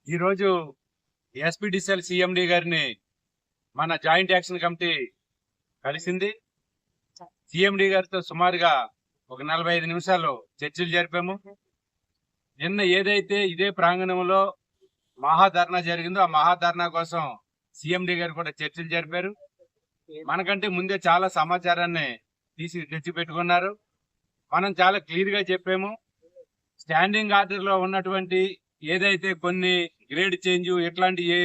ఈరోజు SPDCL CMD గారిని మన జాయింట్ యాక్షన్ కమిటీ కలిసింది. సిఎండి గారితో సుమారుగా ఒక 45 నిమిషాలు చర్చలు జరిపాము. నిన్న ఏదైతే ఇదే ప్రాంగణంలో మహాధర్నా జరిగిందో ఆ మహాధర్నా కోసం సిఎండి గారు కూడా చర్చలు జరిపారు. మనకంటే ముందే చాలా సమాచారాన్ని తెచ్చి పెట్టుకున్నారు. మనం చాలా క్లియర్ గా చెప్పాము. స్టాండింగ్ ఆర్డర్ లో ఉన్నటువంటి ఏదైతే కొన్ని గ్రేడ్ చేంజ్ ఇట్లాంటి ఏ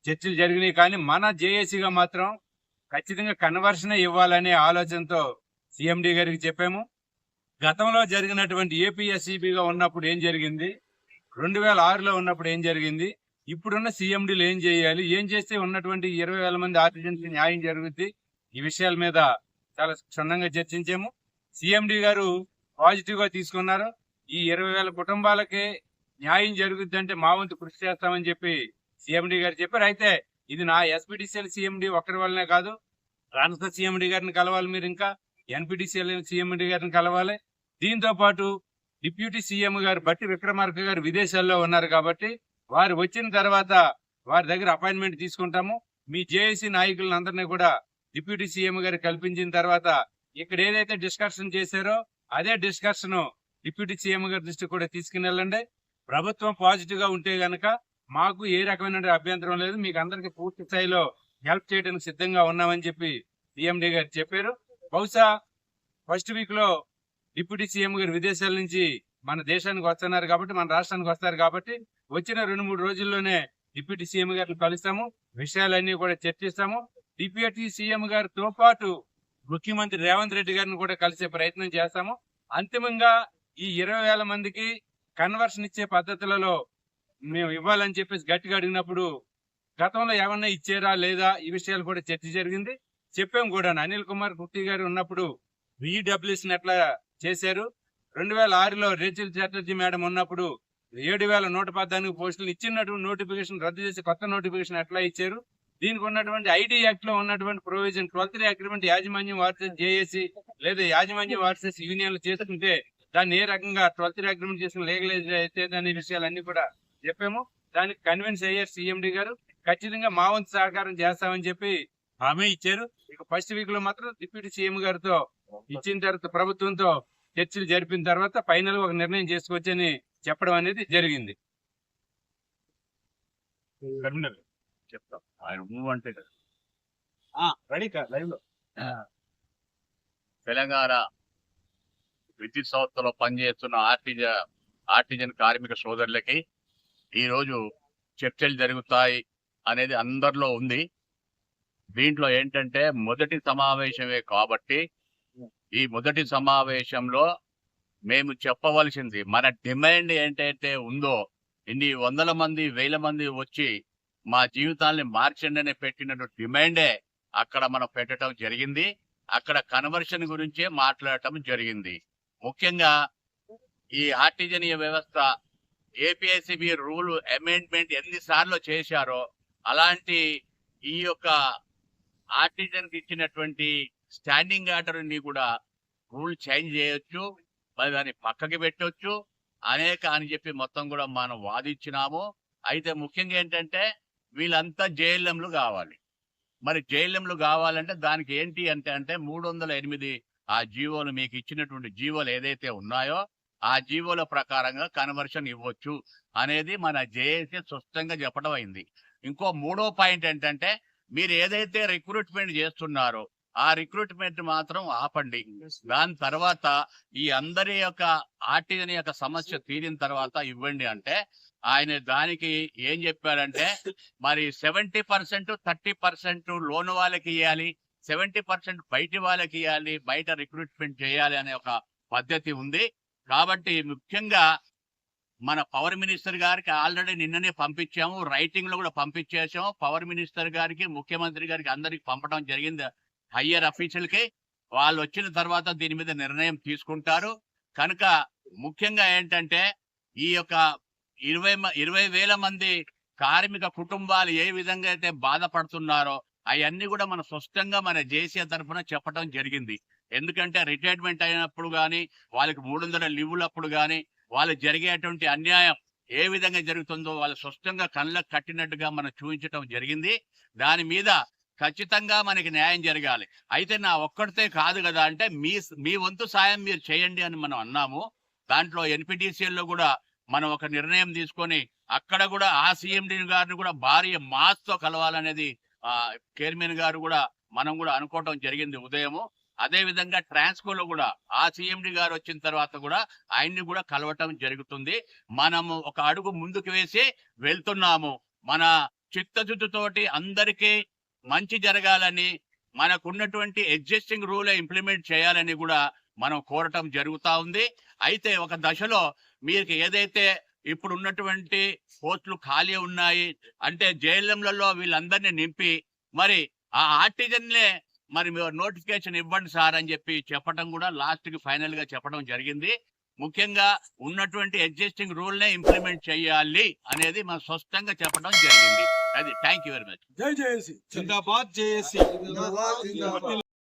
చర్చలు జరిగినాయి, కానీ మన జేఏసీగా మాత్రం ఖచ్చితంగా కన్వర్షన్ ఇవ్వాలనే ఆలోచనతో సిఎండి గారికి చెప్పాము. గతంలో జరిగినటువంటి ఏపీఎస్సీబీగా ఉన్నప్పుడు ఏం జరిగింది, 2006లో ఉన్నప్పుడు ఏం జరిగింది, ఇప్పుడున్న సిఎండీలు ఏం చేయాలి, ఏం చేస్తే ఉన్నటువంటి 20,000 మంది ఆర్టిజన్స్ న్యాయం జరుగుద్ది, ఈ విషయాల మీద చాలా క్షుణ్ణంగా చర్చించాము. సిఎండి గారు పాజిటివ్ గా తీసుకున్నారు. ఈ 20,000 కుటుంబాలకి న్యాయం జరుగుద్ది అంటే మా వంతు కృషి చేస్తామని చెప్పి సిఎండి గారు చెప్పారు. అయితే ఇది నా ఎస్పీడీసీఎల్ సిఎండి ఒక్కరి వల్లనే కాదు, రాష్ట్ర సిఎండి గారిని కలవాలి, మీరు ఇంకా ఎన్పీడీసీఎల్ సిఎండి గారిని కలవాలి. దీంతో పాటు డిప్యూటీ సీఎం గారు బట్టి విక్రమార్క గారు విదేశాల్లో ఉన్నారు కాబట్టి వారు వచ్చిన తర్వాత వారి దగ్గర అపాయింట్మెంట్ తీసుకుంటాము. మీ జేఏసీ నాయకులను అందరినీ కూడా డిప్యూటీ సీఎం గారు కల్పించిన తర్వాత ఇక్కడ ఏదైతే డిస్కషన్ చేశారో అదే డిస్కషన్ డిప్యూటీ సీఎం గారి దృష్టికి కూడా తీసుకుని వెళ్ళండి. ప్రభుత్వం పాజిటివ్ గా ఉంటే గనక మాకు ఏ రకమైన అభ్యంతరం లేదు, మీకు అందరికి పూర్తి స్థాయిలో హెల్ప్ చేయడానికి సిద్ధంగా ఉన్నామని చెప్పి సిఎండి గారు చెప్పారు. బహుశా ఫస్ట్ వీక్ లో డిప్యూటీ సీఎం గారు విదేశాల నుంచి మన దేశానికి వస్తున్నారు కాబట్టి, మన రాష్ట్రానికి వస్తారు కాబట్టి వచ్చిన 2-3 రోజుల్లోనే డిప్యూటీ సీఎం గారిని కలుస్తాము, విషయాలన్నీ కూడా చర్చిస్తాము. డిప్యూటీ సీఎం గారితో పాటు ముఖ్యమంత్రి రేవంత్ రెడ్డి గారిని కూడా కలిసే ప్రయత్నం చేస్తాము. అంతిమంగా ఈ 20,000 మందికి కన్వర్షన్ ఇచ్చే పద్ధతులలో మేము ఇవ్వాలని చెప్పేసి గట్టిగా అడిగినప్పుడు గతంలో ఏమన్నా ఇచ్చారా లేదా ఈ విషయాలు కూడా చర్చ జరిగింది. చెప్పాం కూడా. అనిల్ కుమార్ గుప్తి గారు ఉన్నప్పుడు VWS ఎట్లా చేశారు, 2006లో రేచల్ చటర్జీ మేడం ఉన్నప్పుడు 7,118 పోస్టులు ఇచ్చినటువంటి నోటిఫికేషన్ రద్దు చేసి కొత్త నోటిఫికేషన్ ఎట్లా ఇచ్చారు. దీనికి ఉన్నటువంటి ఐటీ యాక్ట్ లో ఉన్నటువంటి ప్రొవిజన్ 12th అగ్రిమెంట్ యాజమాన్యం వర్సెస్ జేఏసీ లేదా యాజమాన్యం వర్సెస్ యూనియన్లు చేసుకుంటే దాన్ని ఏ రకంగా 12th అగ్రిమెంట్ చేసుకుని లీగలైజ్ అయితే అనే విషయాలన్నీ కూడా చెప్పాము. దానికి కన్విన్స్ అయ్యారు సిఎండి గారు. ఖచ్చితంగా మా వంతు సహకారం చేస్తామని చెప్పి హామీ ఇచ్చారు. ఇక ఫస్ట్ వీక్ లో మాత్రం డిప్యూటీ సీఎం గారితో ఇచ్చిన తర్వాత ప్రభుత్వంతో చర్చలు జరిపిన తర్వాత ఫైనల్ ఒక నిర్ణయం చేసుకోవచ్చని చెప్పడం అనేది జరిగింది. చెప్తాం ఆయన అంటే రెడీ లైవ్ లో తెలంగాణ విద్యుత్ సంస్థలో పనిచేస్తున్న ఆర్టిజన్ కార్మిక సోదరులకి ఈరోజు చర్చలు జరుగుతాయి అనేది అందరిలో ఉంది. దీంట్లో ఏంటంటే మొదటి సమావేశమే కాబట్టి ఈ మొదటి సమావేశంలో మేము చెప్పవలసింది మన డిమాండ్ ఏంటంటే ఉందో, ఇన్ని 100 మంది 1000 మంది వచ్చి మా జీవితాల్ని మార్చండి అని పెట్టిన డిమాండే అక్కడ మనం పెట్టడం జరిగింది. అక్కడ కన్వర్షన్ గురించే మాట్లాడటం జరిగింది. ముఖ్యంగా ఈ ఆర్టిజనీయ వ్యవస్థ ఏపీఎస్సీబీ రూల్ అమెండ్మెంట్ ఎన్నిసార్లు చేశారో అలాంటి ఈ యొక్క ఆర్టిజన్ ఇచ్చినటువంటి స్టాండింగ్ ఆర్డర్ ని కూడా రూల్ చేంజ్ చేయొచ్చు, మరి దాన్ని పక్కకి పెట్టొచ్చు అని చెప్పి మొత్తం కూడా మనం వాదించినాము. అయితే ముఖ్యంగా ఏంటంటే వీళ్ళంతా జేఎల్ఎంలు కావాలి. మరి జేఎల్ఎంలు కావాలంటే దానికి ఏంటి అంటే 308 ఆ జీవోలు మీకు ఇచ్చినటువంటి జీవోలు ఏదైతే ఉన్నాయో ఆ జీవోల ప్రకారంగా కన్వర్షన్ ఇవ్వచ్చు అనేది మన జేఏసీ స్పష్టంగా చెప్పడం అయింది. ఇంకో 3వ పాయింట్ ఏంటంటే మీరు ఏదైతే రిక్రూట్మెంట్ చేస్తున్నారో ఆ రిక్రూట్మెంట్ మాత్రం ఆపండి. దాని తర్వాత ఈ అందరి యొక్క ఆర్టిజన్ యొక్క సమస్య తీరిన తర్వాత ఇవ్వండి అంటే ఆయన దానికి ఏం చెప్పారంటే మరి 70% 30% లోన్ వాళ్ళకి ఇవ్వాలి, 70% బయట వాళ్ళకి ఇవ్వాలి, బయట రిక్రూట్మెంట్ చేయాలి అనే ఒక పద్ధతి ఉంది. కాబట్టి ముఖ్యంగా మన పవర్ మినిస్టర్ గారికి ఆల్రెడీ నిన్ననే పంపించాము, రైటింగ్ లో కూడా పంపించేసాము. పవర్ మినిస్టర్ గారికి, ముఖ్యమంత్రి గారికి అందరికి పంపడం జరిగింది. హయ్యర్ అఫీషియల్ కి వాళ్ళు వచ్చిన తర్వాత దీని మీద నిర్ణయం తీసుకుంటారు. కనుక ముఖ్యంగా ఏంటంటే ఈ యొక్క 20,000 మంది కార్మిక కుటుంబాలు ఏ విధంగా అయితే బాధపడుతున్నారో అవన్నీ కూడా మన స్పష్టంగా మన జేసీ తరఫున చెప్పడం జరిగింది. ఎందుకంటే రిటైర్మెంట్ అయినప్పుడు కానీ వాళ్ళకి 300 లీవులు అప్పుడు కానీ వాళ్ళకి జరిగేటువంటి అన్యాయం ఏ విధంగా జరుగుతుందో వాళ్ళు స్పష్టంగా కళ్ళకు కట్టినట్టుగా మనం చూపించడం జరిగింది. దాని మీద ఖచ్చితంగా మనకి న్యాయం జరగాలి. అయితే నా ఒక్కడితే కాదు కదా అంటే మీ వంతు సాయం మీరు చేయండి అని మనం అన్నాము. దాంట్లో NPTCL లో కూడా మనం ఒక నిర్ణయం తీసుకొని అక్కడ కూడా ఆ CMD గారిని కూడా భారీ మాస్ తో కలవాలనేది చైర్మన్ గారు కూడా మనం కూడా అనుకోవటం జరిగింది ఉదయము. అదే విధంగా ట్రాన్స్కోలో కూడా ఆ CMD గారు వచ్చిన తర్వాత కూడా ఆయన్ని కూడా కలవటం జరుగుతుంది. మనము ఒక అడుగు ముందుకు వేసి వెళ్తున్నాము. మన చిత్తశుద్ధితోటి అందరికీ మంచి జరగాలని, మనకున్నటువంటి ఎగ్జిస్టింగ్ రూల్ ఇంప్లిమెంట్ చేయాలని కూడా మనం కోరటం జరుగుతా ఉంది. అయితే ఒక దశలో మీకు ఏదైతే ఇప్పుడు ఉన్నటువంటి పోస్టులు ఖాళీ ఉన్నాయి అంటే జేఎల్ఎంలలో వీళ్ళందరినీ నింపి మరి ఆ ఆర్టిజన్లే మరి మీరు నోటిఫికేషన్ ఇవ్వండి సార్ అని చెప్పి చెప్పడం కూడా లాస్ట్ కి ఫైనల్ గా చెప్పడం జరిగింది. ముఖ్యంగా ఉన్నటువంటి ఎగ్జిస్టింగ్ రూల్ నే ఇంప్లిమెంట్ చేయాలి అనేది మనం స్పష్టంగా చెప్పడం జరిగింది. అది థ్యాంక్ యూ వెరీ మచ్. జై జేఏసీ జిందాబాద్ జేఏసీ